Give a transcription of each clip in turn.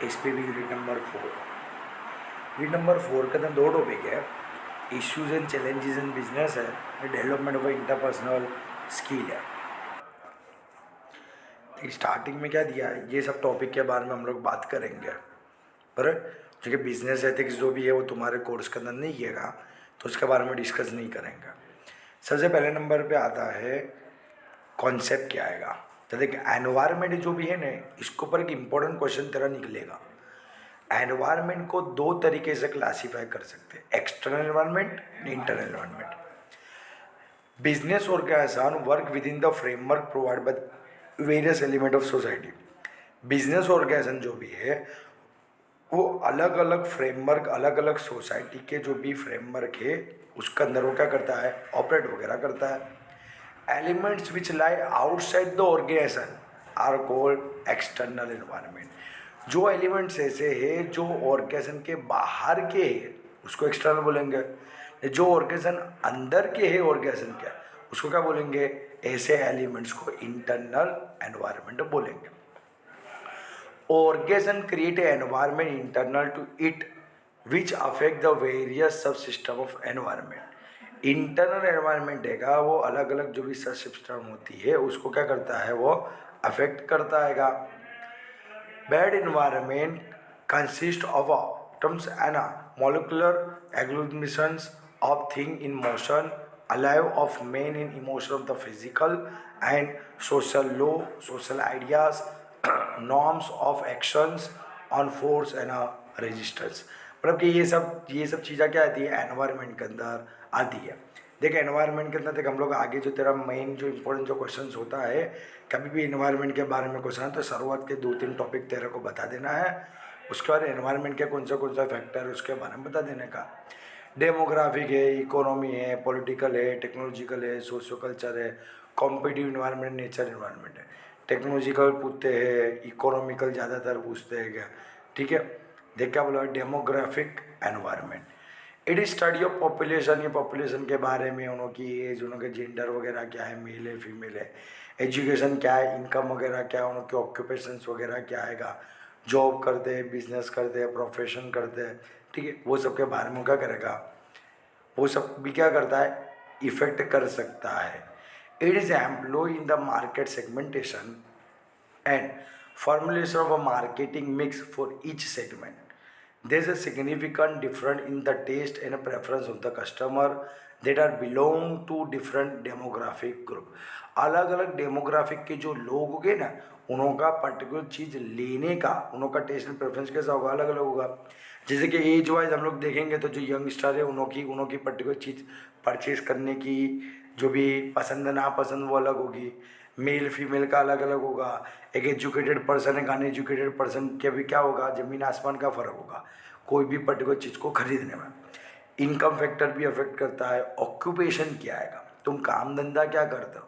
S P B unit number 4। Unit number 4 के अंदर दो टॉपिक है, issues and challenges in business है, डेवलपमेंट ऑफ इंटरपर्सनल स्किल है। स्टार्टिंग में क्या दिया है, ये सब टॉपिक के बारे में हम लोग बात करेंगे। पर क्योंकि बिजनेस एथिक्स जो भी है वो तुम्हारे कोर्स के अंदर नहीं किएगा तो उसके बारे में डिस्कस नहीं करेंगे। सबसे पहले नंबर पे आता है कॉन्सेप्ट क्या आएगा। तो देख, एनवायरनमेंट जो भी है ना, इसके ऊपर एक इम्पोर्टेंट क्वेश्चन तेरा निकलेगा। एनवायरनमेंट को दो तरीके से क्लासीफाई कर सकते हैं, external environment, internal environment. Business organization work within the framework provide by various element of society. Business organization जो भी है वो अलग अलग फ्रेमवर्क, अलग अलग सोसाइटी के जो भी फ्रेमवर्क है उसके अंदर वो क्या करता है, ऑपरेट वगैरह करता है। Elements which lie outside the organization are called external environment. जो एलिमेंट्स ऐसे हैं जो ऑर्गेनाइजेशन के बाहर के हैं उसको एक्सटर्नल बोलेंगे। जो ऑर्गेनाइजेशन अंदर के है ऑर्गेनाइजेशन के उसको क्या बोलेंगे, ऐसे एलिमेंट्स को इंटरनल एनवायरनमेंट बोलेंगे। Organism create an environment internal to it which affect the various subsystem of environment। Internal environment है वो अलग अलग जो भी सब सिस्टम होती है उसको क्या करता है, वो अफेक्ट करता है। Bad environment consist of terms and molecular agglomerations of thing in motion alive of main in emotion of the physical and social law, social ideas, norms of actions on force and resistance। मतलब कि ये सब चीज़ें क्या आती है, environment के अंदर आती है। देख, एनवायरनमेंट के अंदर देख हम लोग आगे जो तेरा मेन जो इंपॉर्टेंट जो क्वेश्चन होता है, कभी भी एनवायरनमेंट के बारे में क्वेश्चन है तो शुरुआत के 2-3 टॉपिक तेरे को बता देना है। उसके बाद एनवायरनमेंट के कौन सा फैक्टर है उसके बारे में बता देने का। डेमोग्राफिक है, इकोनॉमी है, पॉलिटिकल है, टेक्नोलॉजिकल है, सोशियो कल्चर है, कॉम्पिटिटिव इन्वायरमेंट, नेचर इन्वायरमेंट है। टेक्नोलॉजिकल पूछते हैं, इकोनॉमिकल ज़्यादातर पूछते हैं क्या, ठीक है। देख क्या बोला, demographic environment. It is study of population, ये पॉपुलेशन के बारे में, उनकी एज, उनके जेंडर वगैरह क्या है, मेल है फीमेल है, एजुकेशन क्या है, इनकम वगैरह क्या है, उनके ऑक्यूपेशंस वगैरह क्या आएगा, जॉब करते हैं, बिजनेस करते हैं, प्रोफेशन करते हैं, ठीक है। वो सब के बारे में क्या करेगा, वो सब भी क्या करता है, इफेक्ट कर सकता है। It is employ in the market segmentation and formulation of a marketing mix for each segment। There is a significant difference in the taste and preference of the customer that are belong to different demographic group। अलग अलग demographic के जो लोग होंगे ना, उनका particular चीज़ लेने का उनका टेस्ट एंड प्रेफरेंस कैसा होगा, अलग अलग होगा। जैसे कि एज वाइज हम लोग देखेंगे तो जो यंगस्टर है उनकी पर्टिकुलर चीज़ परचेज करने की जो भी पसंद नापसंद वो अलग होगी। मेल फीमेल का अलग अलग होगा। एक एजुकेटेड पर्सन एक अनएजुकेटेड पर्सन के भी क्या होगा, ज़मीन आसमान का फ़र्क होगा कोई भी पर्टिकुलर चीज़ को खरीदने में। इनकम फैक्टर भी अफेक्ट करता है। ऑक्यूपेशन क्या आएगा, तुम काम धंधा क्या करते हो,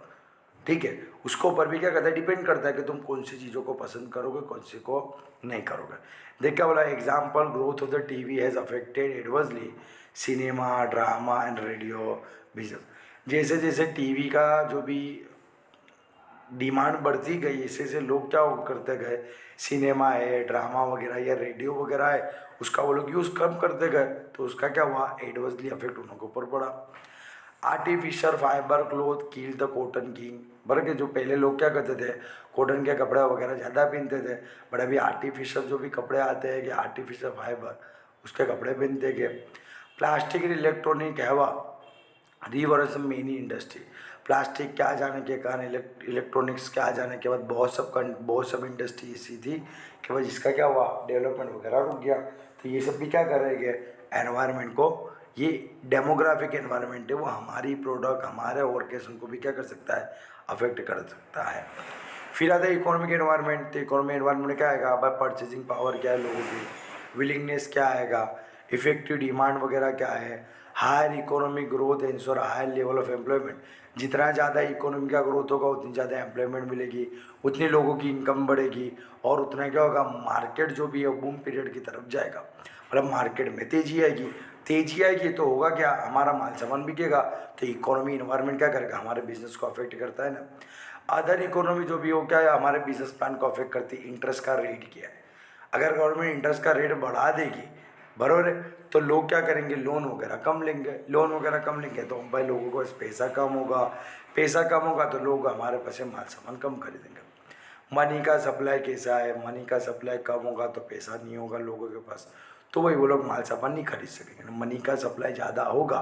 ठीक है, उसको ऊपर भी क्या करता है, डिपेंड करता है कि तुम कौन सी चीज़ों को पसंद करोगे, कौन सी को नहीं करोगे। देख क्या बोला, example, growth of the TV has affected adversely cinema, drama and radio business. जैसे जैसे टीवी का जो भी डिमांड बढ़ती गई, ऐसे ऐसे लोग क्या करते गए, सिनेमा है, ड्रामा वगैरह या रेडियो वगैरह है, उसका वो लोग यूज़ कम करते गए तो उसका क्या हुआ, एडवर्सली अफेक्ट उनके ऊपर पड़ा। Artificial fiber cloth kill the cotton king. बल्कि के जो पहले लोग क्या करते थे, कॉटन के कपड़े वगैरह ज़्यादा पहनते थे, बट अभी आर्टिफिशियल जो भी कपड़े आते हैं कि आर्टिफिशियल फाइबर उसके कपड़े पहनते गए। Plastic electronic heavy reverse many industry. Plastic के आ जाने के कारण, इलेक्ट्रॉनिक्स के आ जाने के बाद बहुत सब इंडस्ट्री ऐसी थी कि भाई जिसका क्या हुआ, डेवलपमेंट वगैरह रुक गया। तो ये सब भी क्या कर रहे हैं, एनवायरनमेंट को, ये डेमोग्राफिक एनवायरनमेंट है वो हमारी प्रोडक्ट, हमारे ऑर्गेनिज्म को भी क्या कर सकता है, अफेक्ट कर सकता है। फिर आता है इकोनॉमिक एनवायरनमेंट। तो इकोनॉमिक एनवायरनमेंट में क्या आएगा, भाई परचेजिंग पावर क्या है लोगों की, विलिंगनेस क्या आएगा, इफेक्टिव डिमांड वगैरह क्या है, higher economic growth ensure higher level of employment. जितना ज़्यादा इकोनॉमी का ग्रोथ होगा उतनी ज़्यादा एम्प्लॉयमेंट मिलेगी, उतनी लोगों की इनकम बढ़ेगी और उतना क्या होगा, मार्केट जो भी है बूम पीरियड की तरफ जाएगा। मतलब मार्केट में तेजी आएगी तो होगा क्या, हमारा माल सामान बिकेगा। तो इकोनॉमी इन्वायरमेंट क्या करेगा, हमारे बिजनेस को अफेक्ट करता है ना। अदर इकोनॉमी जो भी हो क्या है, हमारे बिजनेस प्लान को अफेक्ट करती है। इंटरेस्ट का रेट क्या है, अगर गवर्नमेंट इंटरेस्ट का रेट बढ़ा देगी, बरोबर है, तो लोग क्या करेंगे, लोन वगैरह कम लेंगे, लोन वगैरह कम लेंगे तो भाई लोगों को पैसा कम होगा, पैसा कम होगा तो लोग हमारे पास से माल सामान कम खरीदेंगे। मनी का सप्लाई कैसा है, मनी का सप्लाई कम होगा तो पैसा नहीं होगा लोगों के पास, तो वही वो लोग माल सामान नहीं खरीद सकेंगे। मनी का सप्लाई ज़्यादा होगा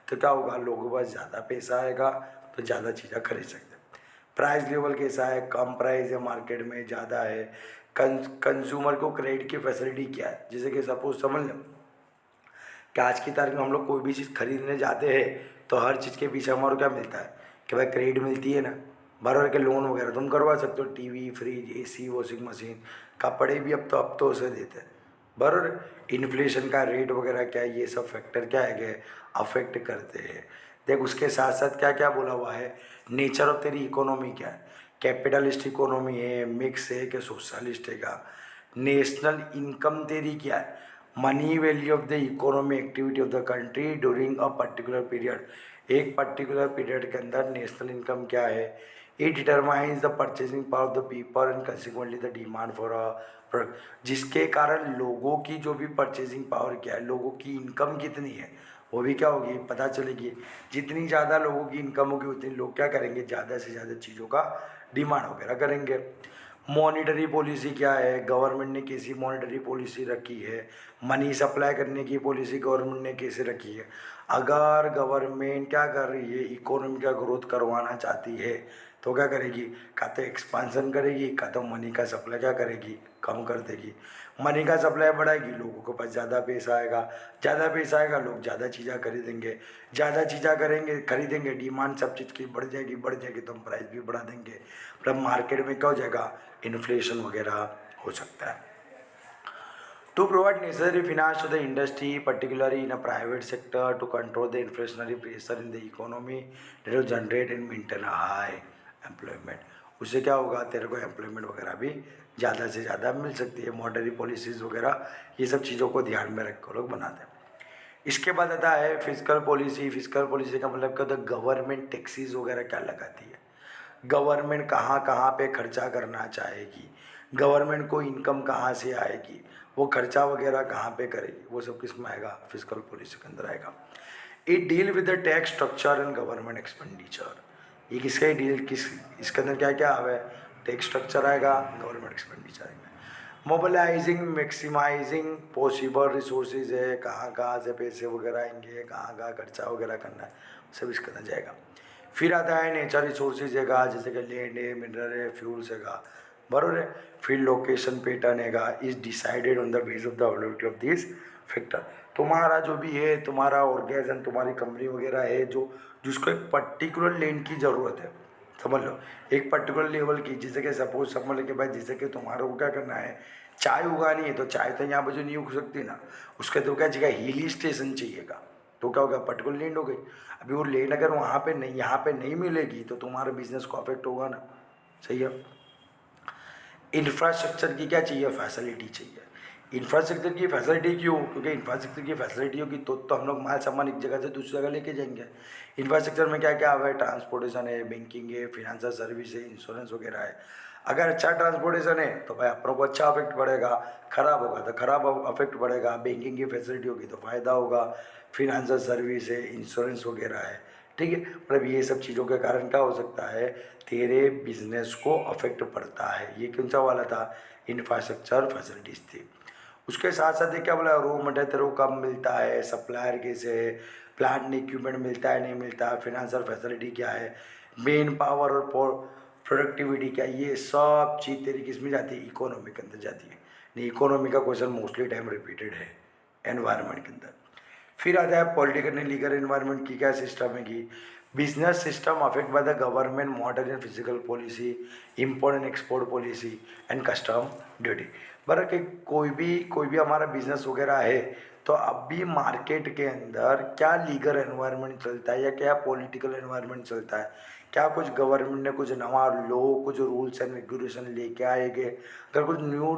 तो क्या होगा, लोगों के पास ज़्यादा पैसा आएगा तो ज़्यादा चीज़ें खरीद सकते हैं। प्राइस लेवल कैसा है, कम प्राइस है मार्केट में, ज़्यादा है। कंज्यूमर को क्रेडिट की फैसिलिटी क्या है, जैसे कि सपोज समझ लो कि आज की तारीख में हम लोग कोई भी चीज़ खरीदने जाते हैं तो हर चीज़ के पीछे हमारे क्या मिलता है कि भाई क्रेडिट मिलती है ना, बराबर के लोन वगैरह तुम करवा सकते हो, TV, fridge, AC, washing machine, कपड़े भी अब तो उसे देते हैं, बराबर। इन्फ्लेशन का रेट वगैरह क्या है, ये सब फैक्टर क्या है कि अफेक्ट करते हैं। देख उसके साथ साथ क्या क्या बोला हुआ है, नेचर ऑफ तेरी इकोनॉमी क्या है, कैपिटलिस्ट इकोनॉमी है, मिक्स है कि सोशलिस्ट है का, नेशनल इनकम तेरी क्या है, money value of the economy activity of the country during a particular period, एक पर्टिकुलर पीरियड के अंदर नेशनल इनकम क्या है। It determines the purchasing power of the people and consequently the demand for a product, जिसके कारण लोगों की जो भी परचेसिंग पावर क्या है, लोगों की इनकम कितनी है वो भी क्या होगी पता चलेगी। जितनी ज़्यादा लोगों की इनकम होगी उतनी लोग क्या करेंगे, ज़्यादा से ज़्यादा चीज़ों का डिमांड वगैरह करेंगे। मॉनिटरी पॉलिसी क्या है, गवर्नमेंट ने कैसी मॉनिटरी पॉलिसी रखी है, मनी सप्लाई करने की पॉलिसी गवर्नमेंट ने कैसे रखी है। अगर गवर्नमेंट क्या कर रही है, इकोनॉमी का ग्रोथ करवाना चाहती है तो क्या करेगी, का तो एक्सपांसन करेगी, का तो मनी का सप्लाई क्या करेगी, कम कर देगी। मनी का सप्लाई बढ़ाएगी, लोगों के पास ज़्यादा पैसा आएगा, ज़्यादा पैसा आएगा, लोग ज़्यादा चीज़ें खरीदेंगे, ज़्यादा चीज़ें करेंगे खरीदेंगे, डिमांड सब चीज़ की बढ़ जाएगी तो हम प्राइस भी बढ़ा देंगे, मतलब मार्केट में क्या हो जाएगा, इन्फ्लेशन वगैरह हो सकता है। To provide necessary finance to the industry, particularly in a private sector, to control the inflationary pressure in the economy, to generate and maintain a high employment. उससे क्या होगा, तेरे को एम्प्लॉयमेंट वगैरह भी ज़्यादा से ज़्यादा मिल सकती है। मॉनेटरी पॉलिसीज़ वगैरह ये सब चीज़ों को ध्यान में रख कर लोग बनाते हैं। इसके बाद आता है फिजिकल पॉलिसी। फिजिकल पॉलिसी का मतलब क्या होता है, गवर्नमेंट टैक्सीज वगैरह क्या लगाती है, गवर्नमेंट कहाँ कहाँ पे खर्चा करना चाहेगी, गवर्नमेंट को इनकम कहाँ से आएगी, वो खर्चा वगैरह कहाँ पे करेगी, वो सब किस में आएगा, फिजिकल पॉलिसी के अंदर आएगा। It deal with the tax structure and government expenditure, ये किसका डील, किस इसके अंदर क्या क्या आवे, टैक्स स्ट्रक्चर आएगा, गवर्नमेंट एक्सपेंडिचर आएगा। मोबिलाइजिंग मैक्सिमाइजिंग पॉसिबल रिसोर्सेज है, कहाँ कहाँ से पैसे वगैरह आएंगे, कहाँ कहाँ खर्चा वगैरह करना है, सब इसके अंदर जाएगा। फिर आता है नेचर रिसोर्सेज हैगा, जैसे कि लैंड है, मिनरल है, फ्यूल्स हैगा, बराबर है। फिर लोकेशन पैटर्न हैगा, is decided on the base of the availability of this factor. तुम्हारा जो भी है, तुम्हारा ऑर्गेनाइजेशन, तुम्हारी कंपनी वगैरह है जो जिसको एक पर्टिकुलर लैंड की ज़रूरत है, समझ लो एक पर्टिकुलर लेवल की, जैसे कि सपोज समझ लो कि भाई जैसे कि तुम्हारे को क्या करना है, चाय उगानी है, तो चाय तो यहाँ पर जो नहीं उग सकती ना, उसके तो क्या जगह हिली स्टेशन चाहिएगा, तो क्या होगा, पर्टिकुलर लैंड हो गई। अभी वो लैंड अगर वहाँ पे नहीं, यहाँ पे नहीं मिलेगी तो तुम्हारे बिजनेस को अफेक्ट होगा ना, सही है। इंफ्रास्ट्रक्चर की क्या चाहिए, फैसिलिटी चाहिए। इंफ्रास्ट्रक्चर की फैसिलिटी क्यों, क्योंकि इंफ्रास्ट्रक्चर की फैसिलिटी होगी तो हम लोग माल सामान एक जगह से दूसरी जगह लेके जाएंगे। इंफ्रास्ट्रक्चर में क्या क्या है, ट्रांसपोर्टेशन है, बैंकिंग है, फिनेंशियल सर्विस है, इंश्योरेंस वगैरह है। अगर अच्छा ट्रांसपोर्टेशन है तो भाई अपनों को अच्छा अफेक्ट पड़ेगा, खराब होगा तो खराब अफेक्ट पड़ेगा। बैंकिंग की फैसिलिटी होगी तो फ़ायदा होगा, फिनेंशियल सर्विस है, इंश्योरेंस वगैरह है, ठीक है। मतलब ये सब चीज़ों के कारण क्या हो सकता है, तेरे बिजनेस को अफेक्ट पड़ता है। ये कौन सा वाला था, इंफ्रास्ट्रक्चर फैसिलिटीज़ थी। उसके साथ साथ ये क्या बोला, रॉ मटेरियल तेरे को कब मिलता है, सप्लायर कैसे है, प्लांट इक्विपमेंट मिलता है नहीं मिलता है, फिनेंशियल फैसिलिटी क्या है, मेन पावर और प्रोडक्टिविटी क्या है, ये सब चीज़ तेरी किस में जाती है, इकोनॉमी के अंदर जाती है। नहीं, इकोनॉमी का क्वेश्चन मोस्टली टाइम रिपीटेड है एनवायरनमेंट के अंदर। फिर आता है पॉलिटिकल एंड लीगल एनवायरनमेंट की क्या सिस्टम है कि business system affect by the government monetary and physical policy, import and export policy and custom duty. बरा कि कोई भी हमारा बिजनेस वगैरह है तो अब भी मार्केट के अंदर क्या लीगल एनवायरनमेंट चलता है या क्या पॉलिटिकल एनवायरनमेंट चलता है, क्या कुछ गवर्नमेंट ने कुछ नवा लो, कुछ रूल्स एंड रेगुलेशन लेके आएंगे। अगर कुछ न्यू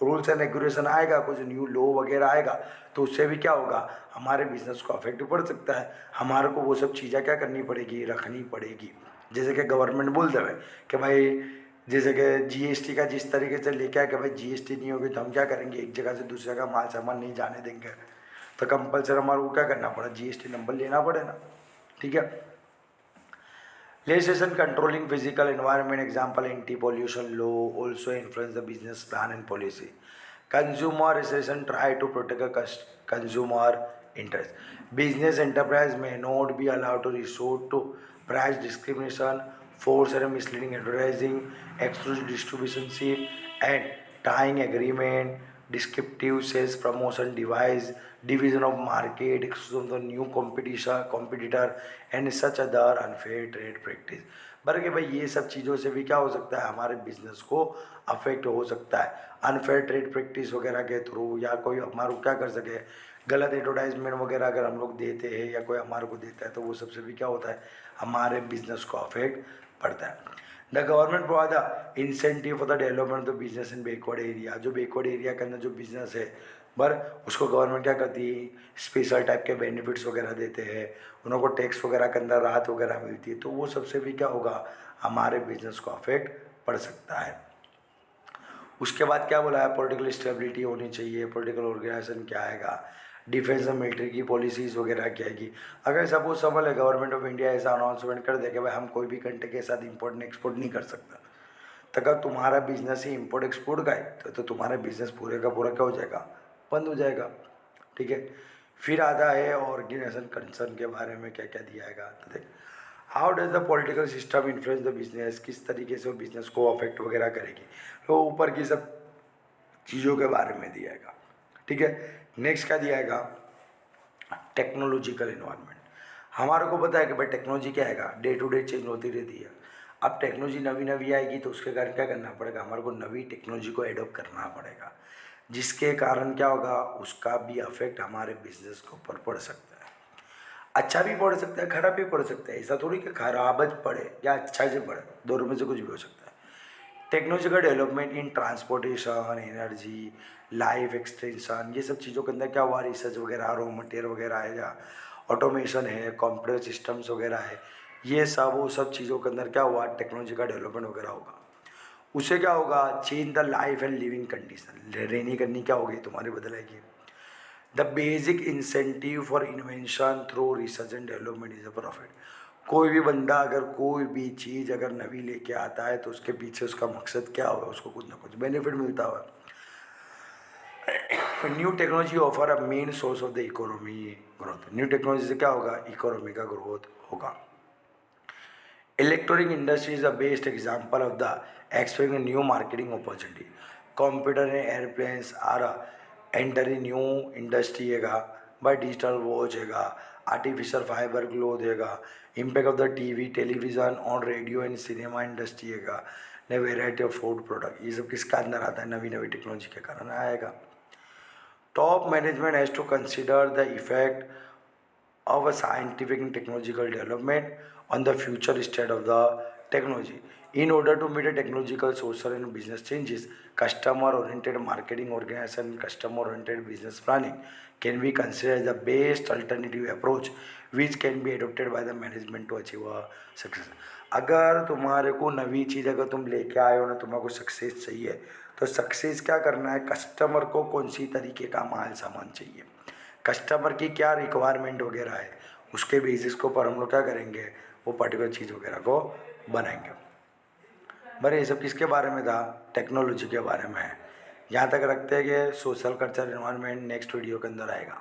रूल्स एंड रेगुलेशन आएगा, कुछ न्यू लॉ वगैरह आएगा तो उससे भी क्या होगा, हमारे बिजनेस को अफेक्ट पड़ सकता है। हमारे को वो सब चीज़ें क्या करनी पड़ेगी, रखनी पड़ेगी। जैसे कि गवर्नमेंट बोल देवे कि भाई जैसे कि जीएसटी का जिस तरीके से लेके आया कि भाई जीएसटी नहीं होगी तो हम क्या करेंगे, एक जगह से दूसरे का माल सामान नहीं जाने देंगे, तो कंपलसरी हमारे को क्या करना पड़ा, जीएसटी नंबर लेना पड़े ना, ठीक है। Legislation controlling physical environment, example anti-pollution law, also influence the business plan and policy. Consumer legislation try to protect a consumer interest. Business enterprise may not be allowed to resort to price discrimination, force and misleading advertising, exclusive distribution, and tying agreement, descriptive sales promotion device, division of market, exclusion of the new competitor and such other unfair trade practice. बर कि भाई ये सब चीज़ों से भी क्या हो सकता है, हमारे बिजनेस को अफेक्ट हो सकता है, अनफेयर ट्रेड प्रैक्टिस वगैरह के थ्रू, या कोई हमारे को क्या कर सके, गलत एडवर्टाइजमेंट वगैरह अगर हम लोग देते हैं या कोई हमारे को देता है तो वो सबसे भी क्या होता है, हमारे बिजनेस को अफेक्ट पड़ता है। The government provide the incentive for the development of the business in backward area. जो बैकवर्ड एरिया के अंदर जो बिजनेस है पर उसको गवर्नमेंट क्या करती है, स्पेशल टाइप के बेनिफिट्स वगैरह देते हैं, उनको टैक्स वगैरह के अंदर राहत वगैरह मिलती है, तो वो सबसे भी क्या होगा, हमारे बिजनेस को अफेक्ट पड़ सकता है। उसके बाद क्या बोला है, पॉलिटिकल स्टेबिलिटी होनी चाहिए, पॉलिटिकल ऑर्गेनाइजेशन क्या आएगा, डिफेंस और मिलिट्री की पॉलिसीज़ वगैरह क्या आएगी। अगर सपोज समझ है गवर्नमेंट ऑफ इंडिया ऐसा अनाउंसमेंट कर दे कि भाई हम कोई भी कंट्री के साथ इम्पोर्ट एक्सपोर्ट नहीं कर सकता, तो अगर तुम्हारा बिजनेस ही इम्पोर्ट एक्सपोर्ट का है तो तुम्हारा बिजनेस पूरे का पूरा क्या हो जाएगा, बंद हो जाएगा, ठीक है। फिर आता है ऑर्गेनाइजेशन कंसर्न के बारे में क्या क्या दिया है, तो देख how does the political system influence the business, किस तरीके से वो बिजनेस को अफेक्ट वगैरह करेगी, तो ऊपर की सब चीज़ों के बारे में दिया है, ठीक है। नेक्स्ट क्या दिया है, टेक्नोलॉजिकल इन्वायरमेंट। हमारे को पता है कि भाई टेक्नोलॉजी क्या आएगा, डे टू डे चेंज होती रहती है। अब टेक्नोलॉजी नवी नवी आएगी तो उसके कारण क्या करना पड़ेगा, हमारे को नवी टेक्नोलॉजी को एडॉप्ट करना पड़ेगा, जिसके कारण क्या होगा, उसका भी अफेक्ट हमारे बिजनेस के ऊपर पड़ सकता है। अच्छा भी पड़ सकता है, खराब भी पड़ सकता है, ऐसा थोड़ी कि खराब पड़े या अच्छा से पड़े, दोनों में से कुछ भी हो सकता है। Technological development in transportation, energy, life extension, ये सब चीज़ों के अंदर क्या हुआ, रिसर्च वगैरह, रॉ मटेरियल वगैरह है, या ऑटोमेशन है, कंप्यूटर सिस्टम्स वगैरह है, ये सब वो सब चीज़ों के अंदर क्या हुआ, टेक्नोलॉजी का डेवलपमेंट वगैरह होगा। उससे क्या होगा, change the life and living condition, रहने करनी क्या होगी, तुम्हारी बदलेगी। The basic incentive for invention through research and development is a profit. कोई भी बंदा अगर कोई भी चीज़ अगर नवी लेके आता है तो उसके पीछे उसका मकसद क्या होगा, उसको कुछ ना कुछ बेनिफिट मिलता होगा। New technology offer a main source of the economy growth. New technology से क्या होगा, इकोनॉमी का ग्रोथ होगा। Electronic industry is the best example of the expecting new marketing opportunity. Computer and airplanes are entering new industry हैगा, by digital watch हैगा, artificial fiber cloth हैगा, impact of the TV television on radio and cinema industry हैगा, ने variety of food product, ये सब किसका अंदर आता है, नवी नवी टेक्नोलॉजी के कारण आएगा। Top management has to consider the effect of a scientific and technological development on the future state of the technology. In order to meet the technological, social and business changes, customer-oriented marketing organization, customer-oriented business planning can be considered as the best alternative approach which can be adopted by the management to achieve a success. अगर तुम्हारे को नवी चीज़ अगर तुम लेके आए हो ना, तुम्हारे को सक्सेस चाहिए, तो सक्सेस क्या करना है, कस्टमर को कौन सी तरीके का माल सामान चाहिए, कस्टमर की क्या रिक्वायरमेंट वगैरह है, उसके बेसिस के ऊपर हम लोग क्या करेंगे, वो पर्टिकुलर चीज़ वगैरह को बनाएंगे। बड़े ये सब किसके बारे में था, टेक्नोलॉजी के बारे में है। यहाँ तक रखते हैं कि social culture environment next video के अंदर आएगा।